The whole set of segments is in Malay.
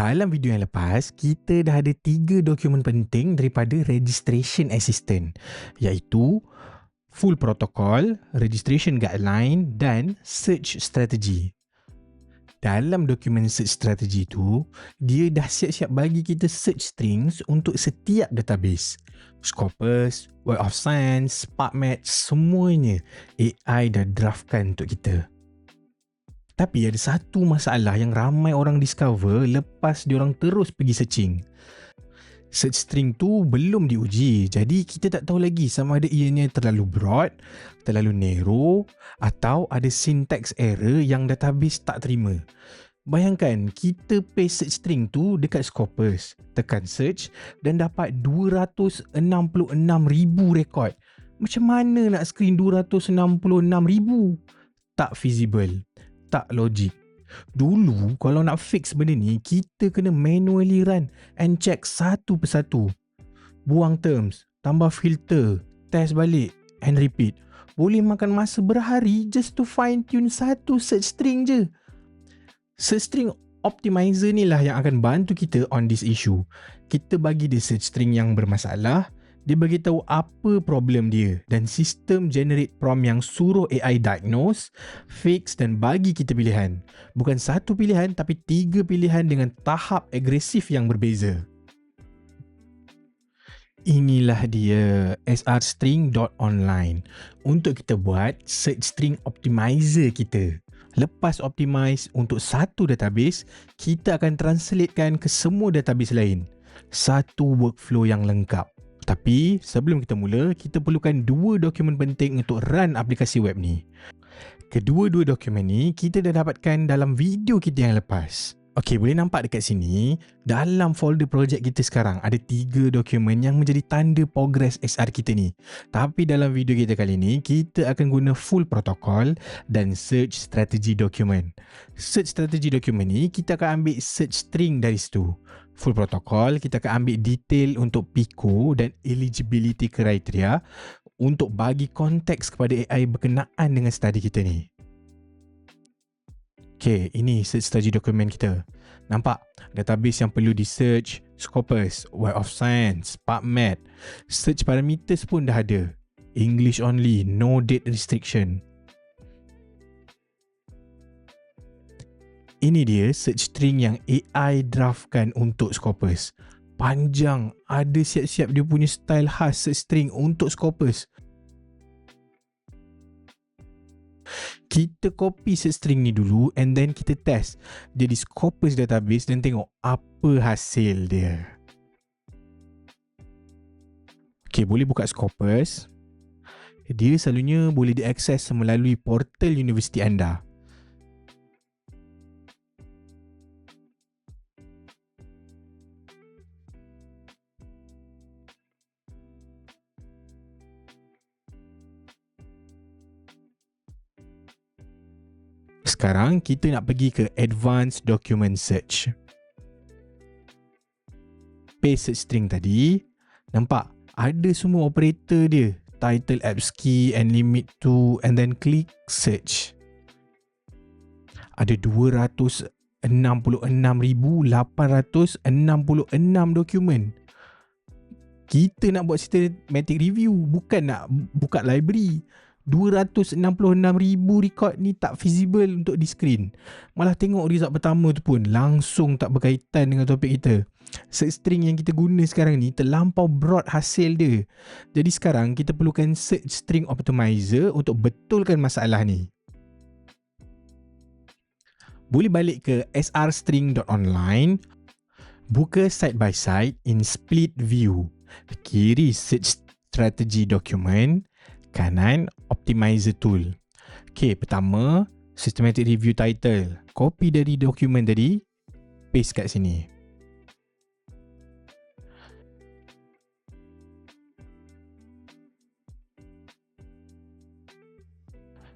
Dalam video yang lepas, kita dah ada 3 dokumen penting daripada Registration Assistant, iaitu Full Protocol, Registration Guideline dan Search Strategy. Dalam dokumen Search Strategy tu, dia dah siap-siap bagi kita search strings untuk setiap database. Scopus, Web of Science, PubMed, semuanya AI dah draftkan untuk kita. Tapi ada satu masalah yang ramai orang discover lepas diorang terus pergi searching. Search string tu belum diuji, jadi kita tak tahu lagi sama ada ianya terlalu broad, terlalu narrow atau ada syntax error yang database tak terima. Bayangkan, kita paste search string tu dekat Scopus, tekan search dan dapat 266,000 rekod. Macam mana nak screen 266,000? Tak feasible. Tak logik. Dulu kalau nak fix benda ni, kita kena manually run and check satu persatu. Buang terms, tambah filter, test balik and repeat. Boleh makan masa berhari just to fine tune satu search string je. Search string optimizer ni lah yang akan bantu kita on this issue. Kita bagi dia search string yang bermasalah, dia bagi tahu apa problem dia dan sistem generate prompt yang suruh AI diagnose, fix dan bagi kita pilihan. Bukan satu pilihan tapi 3 pilihan dengan tahap agresif yang berbeza. Inilah dia srstring.online untuk kita buat search string optimizer kita. Lepas optimize untuk satu database, kita akan translatekan ke semua database lain. Satu workflow yang lengkap. Tapi sebelum kita mula, kita perlukan 2 dokumen penting untuk run aplikasi web ni. Kedua-dua dokumen ni kita dah dapatkan dalam video kita yang lepas. Okey, boleh nampak dekat sini, dalam folder projek kita sekarang ada 3 dokumen yang menjadi tanda progress SR kita ni. Tapi dalam video kita kali ni, kita akan guna full protocol dan search strategy dokumen. Search strategy dokumen ni, kita akan ambil search string dari situ. Full protocol, kita akan ambil detail untuk PICO dan eligibility criteria untuk bagi konteks kepada AI berkenaan dengan study kita ni. Okay, ini search strategy dokumen kita. Nampak? Database yang perlu di search, Scopus, Web of Science, PubMed. Search parameters pun dah ada. English only, no date restriction. Ini dia search string yang AI draftkan untuk Scopus. Panjang, ada siap-siap dia punya style khas search string untuk Scopus. Kita copy search string ni dulu and then kita test dia di Scopus database dan tengok apa hasil dia. Okay, boleh buka Scopus. Dia selalunya boleh diakses melalui portal universiti anda. Sekarang kita nak pergi ke Advanced Document Search. Paste search string tadi. Nampak? Ada semua operator dia. Title, apps key and limit to and then click search. Ada 266,866 dokumen. Kita nak buat systematic review, bukan nak buka library. 266,000 rekod ni tak feasible untuk di screen. Malah tengok result pertama tu pun langsung tak berkaitan dengan topik kita. Search string yang kita guna sekarang ni terlampau broad hasil dia. Jadi sekarang kita perlukan search string optimizer untuk betulkan masalah ni. Boleh balik ke srstring.online, buka side by side in split view. Kiri search strategy document, kanan optimizer tool. Okay, pertama systematic review title. Copy dari dokumen tadi, paste kat sini.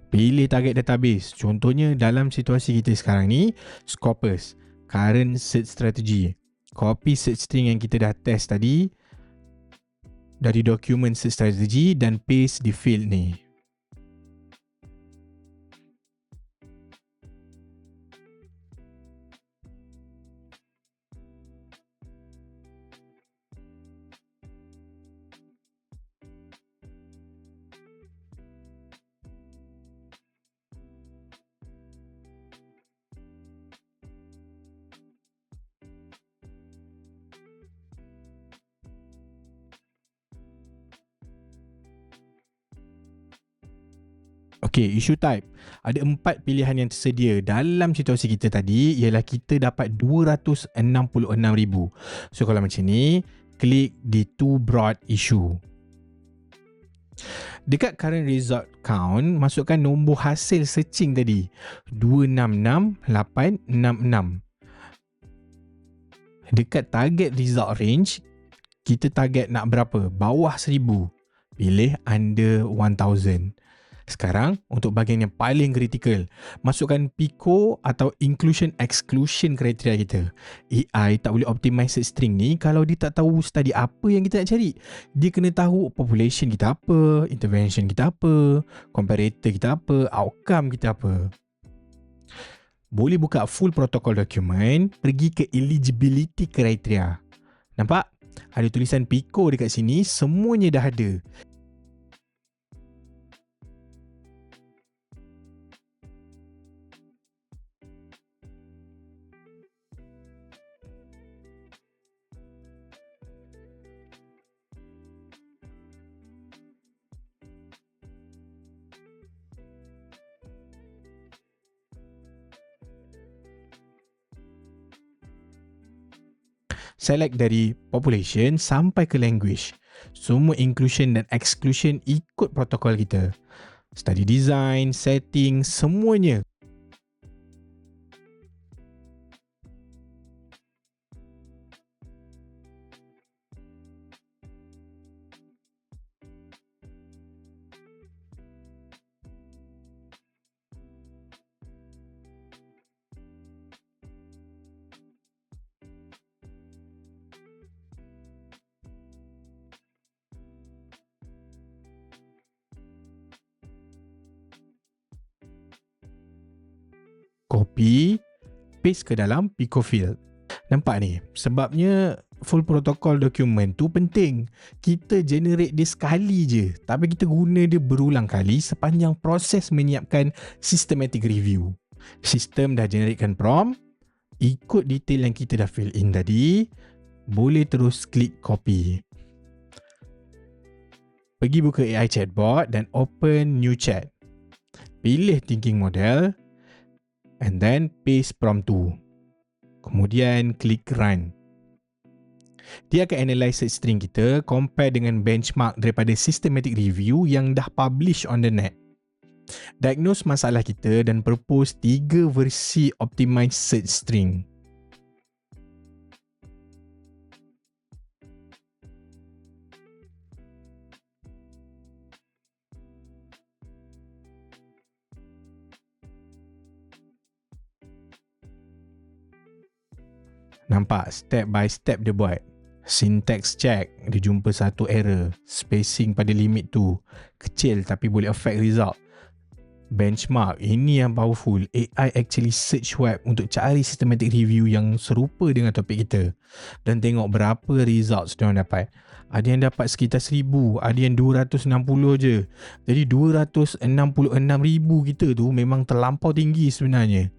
Pilih target database. Contohnya dalam situasi kita sekarang ni, Scopus, current search strategy. Copy search string yang kita dah test tadi dari dokumen search strategy dan paste di field ni. Okay, issue type. Ada 4 pilihan yang tersedia dalam situasi kita tadi, ialah kita dapat 266,000. So kalau macam ni, klik di to broad issue. Dekat current result count, masukkan nombor hasil searching tadi, 266866. Dekat target result range, kita target nak berapa? Bawah 1000. Pilih under 1000. Sekarang, untuk bahagian yang paling kritikal, masukkan PICO atau Inclusion Exclusion kriteria kita. AI tak boleh optimize search string ni kalau dia tak tahu study apa yang kita nak cari. Dia kena tahu population kita apa, intervention kita apa, comparator kita apa, outcome kita apa. Boleh buka full protocol document, pergi ke eligibility criteria. Nampak? Ada tulisan PICO dekat sini, semuanya dah ada. Select dari population sampai ke language. Semua inclusion dan exclusion ikut protokol kita. Study design, setting, semuanya. Copy, paste ke dalam PICO field. Nampak ni? Sebabnya full protocol dokumen tu penting. Kita generate dia sekali je, tapi kita guna dia berulang kali sepanjang proses menyiapkan systematic review. Sistem dah generatekan prompt, ikut detail yang kita dah fill in tadi, boleh terus klik copy. Pergi buka AI chatbot dan open new chat. Pilih thinking model, and then paste prompt tu. Kemudian klik run. Dia akan analyse search string kita, compare dengan benchmark daripada systematic review yang dah publish on the net. Diagnose masalah kita dan propose 3 versi optimized search string. Nampak step by step dia buat. Syntax check, dia jumpa satu error. Spacing pada limit tu kecil tapi boleh affect result. Benchmark, ini yang powerful. AI actually search web untuk cari systematic review yang serupa dengan topik kita dan tengok berapa results dia orang dapat. Ada yang dapat sekitar 1000, ada yang 260 je. Jadi 266,000 kita tu memang terlampau tinggi sebenarnya.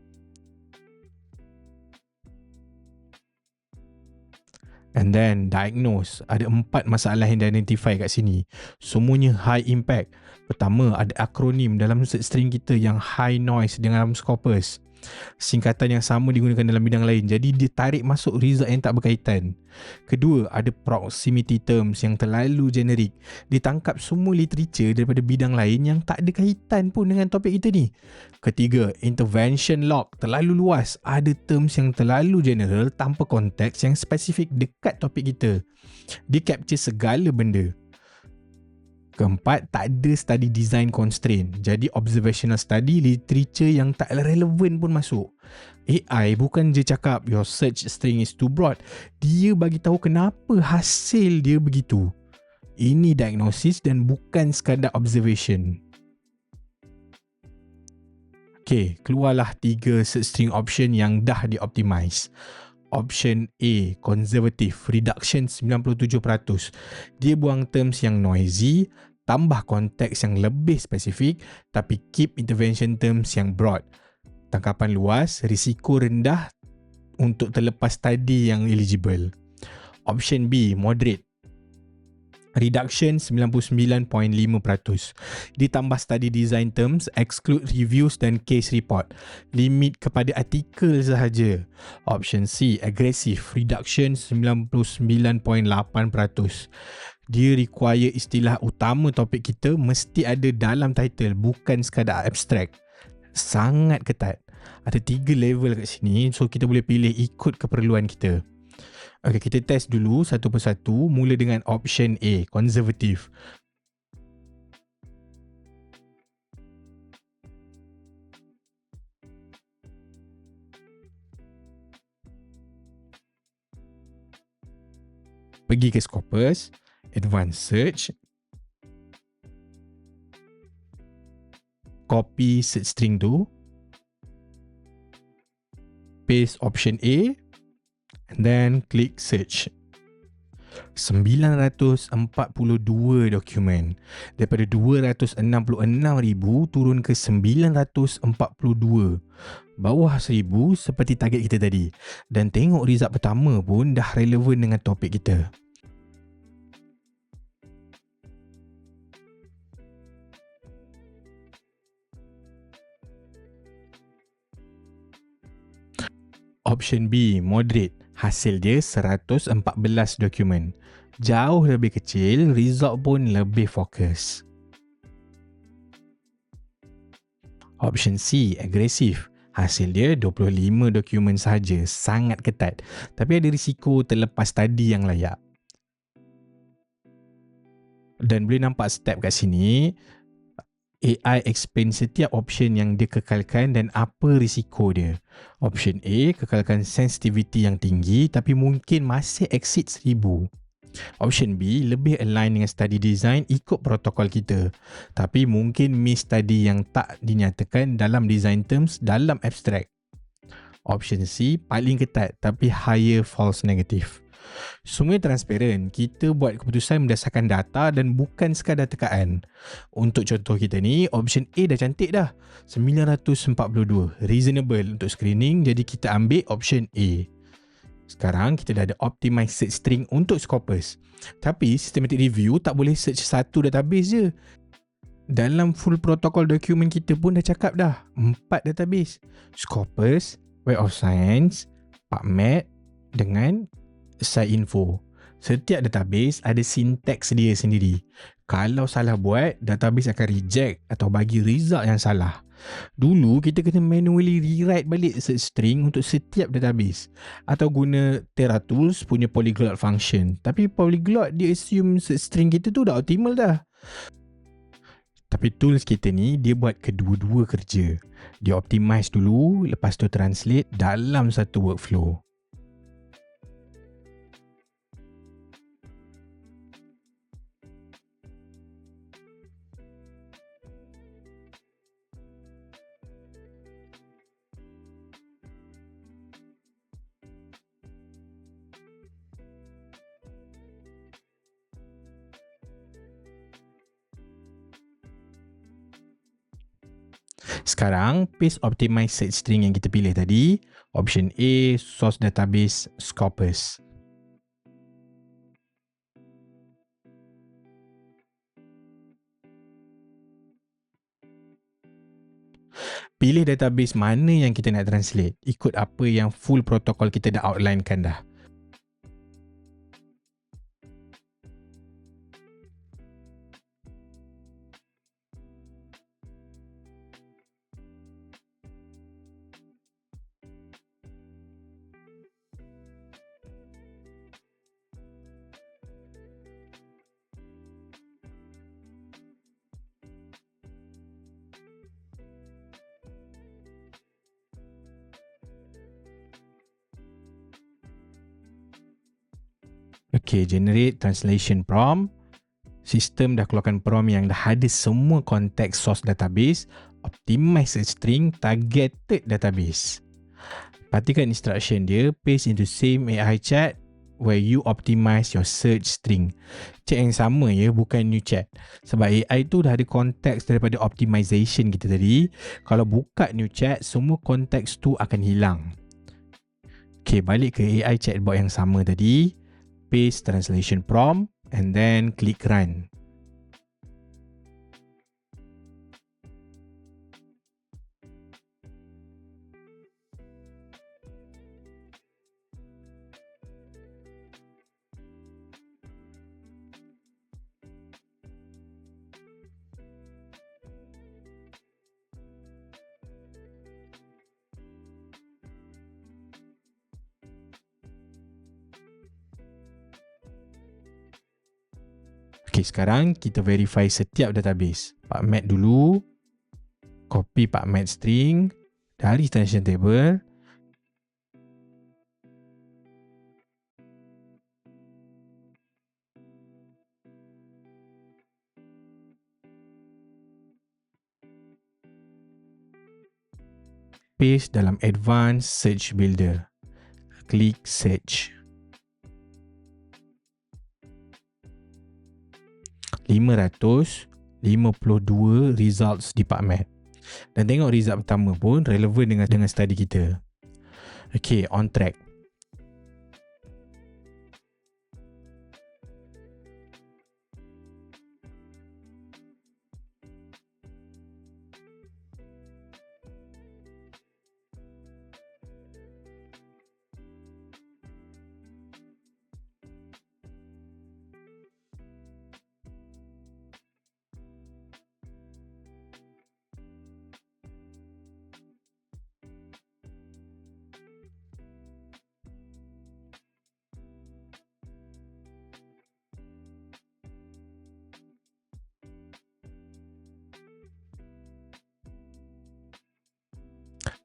And then diagnose. Ada 4 masalah yang identify kat sini. Semuanya high impact. Pertama, ada akronim dalam search string kita yang high noise dalam Scopus. Singkatan yang sama digunakan dalam bidang lain, jadi dia tarik masuk result yang tak berkaitan. Kedua, ada proximity terms yang terlalu generik. Ditangkap semua literature daripada bidang lain yang tak ada kaitan pun dengan topik kita ni. Ketiga, intervention lock terlalu luas. Ada terms yang terlalu general tanpa konteks yang spesifik dekat topik kita. Dia capture segala benda. Keempat, tak ada study design constraint. Jadi observational study literature yang tak relevan pun masuk. AI bukan je cakap your search string is too broad. Dia bagi tahu kenapa hasil dia begitu. Ini diagnosis dan bukan sekadar observation. Okay, keluarlah 3 search string option yang dah di-optimize. Option A, conservative, reduction 97%. Dia buang terms yang noisy, tambah konteks yang lebih spesifik, tapi keep intervention terms yang broad. Tangkapan luas, risiko rendah untuk terlepas study yang eligible. Option B, moderate. Reduction 99.5%. Ditambah study design terms, exclude reviews dan case report. Limit kepada artikel sahaja. Option C, aggressive, reduction 99.8%. Dia require istilah utama topik kita mesti ada dalam title, bukan sekadar abstract. Sangat ketat. Ada 3 level kat sini, so kita boleh pilih ikut keperluan kita. Okey, kita test dulu satu persatu. Mula dengan option A, konservatif. Pergi ke Scopus, Advanced Search, copy search string tu, paste option A, and then click search. 942 dokumen. Daripada 266,000 turun ke 942. Bawah 1,000 seperti target kita tadi. Dan tengok result pertama pun dah relevan dengan topik kita. Option B, moderate. Hasil dia 114 dokumen. Jauh lebih kecil, result pun lebih fokus. Option C, agresif. Hasil dia 25 dokumen sahaja, sangat ketat. Tapi ada risiko terlepas tadi yang layak. Dan boleh nampak step kat sini, AI explain setiap option yang dia kekalkan dan apa risiko dia. Option A, kekalkan sensitivity yang tinggi tapi mungkin masih exceed 1,000. Option B, lebih align dengan study design ikut protokol kita. Tapi mungkin miss study yang tak dinyatakan dalam design terms dalam abstract. Option C, paling ketat tapi higher false negative. Semua transparent, kita buat keputusan berdasarkan data dan bukan sekadar tekaan. Untuk contoh kita ni, option A dah cantik dah, 942, reasonable untuk screening, jadi kita ambil option A. Sekarang kita dah ada optimized search string untuk Scopus. Tapi systematic review tak boleh search satu database je. Dalam full protocol dokumen kita pun dah cakap dah, 4 database. Scopus, Web of Science, PubMed dengan SciInfo. Setiap database ada sinteks dia sendiri. Kalau salah buat, database akan reject atau bagi result yang salah. Dulu kita kena manually rewrite balik search string untuk setiap database atau guna TerraTools punya polyglot function. Tapi polyglot dia assume search string kita tu dah optimal dah. Tapi tools kita ni dia buat kedua-dua kerja. Dia optimize dulu, lepas tu translate dalam satu workflow. Sekarang, paste optimize search string yang kita pilih tadi. Option A, source database Scopus. Pilih database mana yang kita nak translate. Ikut apa yang full protokol kita dah outlinekan dah. Okay, generate translation prompt. Sistem dah keluarkan prompt yang dah ada semua konteks source database, optimize search string, targeted database. Perhatikan instruction dia, paste into same AI chat where you optimize your search string. Chat yang sama ya, bukan new chat. Sebab AI tu dah ada konteks daripada optimization kita tadi. Kalau buka new chat, semua konteks tu akan hilang. Okay, balik ke AI chatbot yang sama tadi. Paste translation prompt, and then click run. Okay, sekarang kita verify setiap database. PubMed dulu, copy PubMed string dari extension table, paste dalam Advanced Search Builder. Klik search. 552 results di PubMed. Dan tengok result pertama pun relevan dengan study kita. Okay, on track.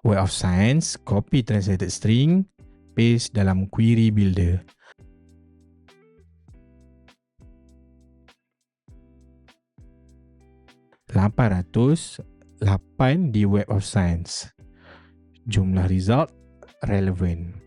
Web of Science, copy translated string, paste dalam query builder. (808) di Web of Science. Jumlah result relevant.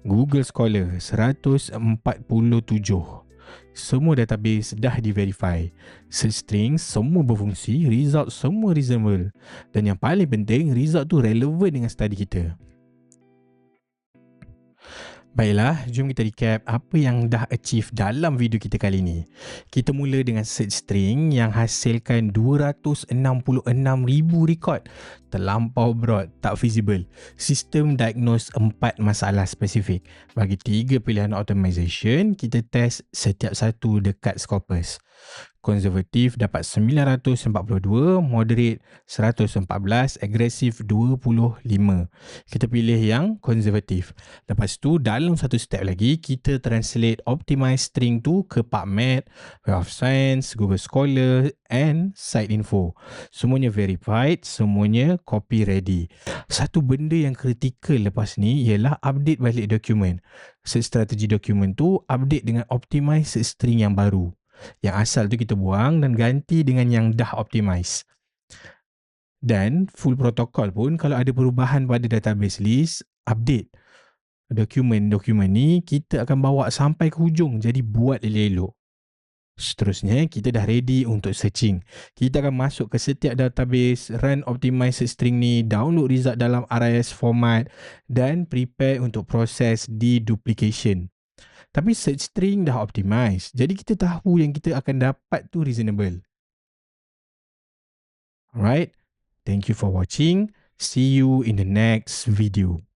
Google Scholar 147. Semua database dah di-verify. Search string semua berfungsi, result semua reasonable. Dan yang paling penting, result tu relevan dengan study kita. Baiklah, jom kita recap apa yang dah achieve dalam video kita kali ni. Kita mula dengan search string yang hasilkan 266,000 record. Terlampau broad, tak feasible. Sistem diagnose 4 masalah spesifik. Bagi 3 pilihan optimization, kita test setiap satu dekat Scopus. Konservatif dapat 942, moderate 114, agresif 25. Kita pilih yang konservatif. Lepas tu dalam satu step lagi, kita translate optimize string tu ke PubMed, Web of Science, Google Scholar and Siteinfo. Semuanya verified, semuanya copy ready. Satu benda yang kritikal lepas ni ialah update balik dokumen. Search strategy dokumen tu update dengan optimize string yang baru. Yang asal tu kita buang dan ganti dengan yang dah optimize. Dan full protocol pun kalau ada perubahan pada database list, update. Dokumen-dokumen ni kita akan bawa sampai ke hujung, jadi buat elok-elok. Seterusnya, kita dah ready untuk searching. Kita akan masuk ke setiap database, run optimize string ni, download result dalam RIS format dan prepare untuk proses deduplication. Tapi search string dah optimize, jadi kita tahu yang kita akan dapat tu reasonable. Alright, thank you for watching. See you in the next video.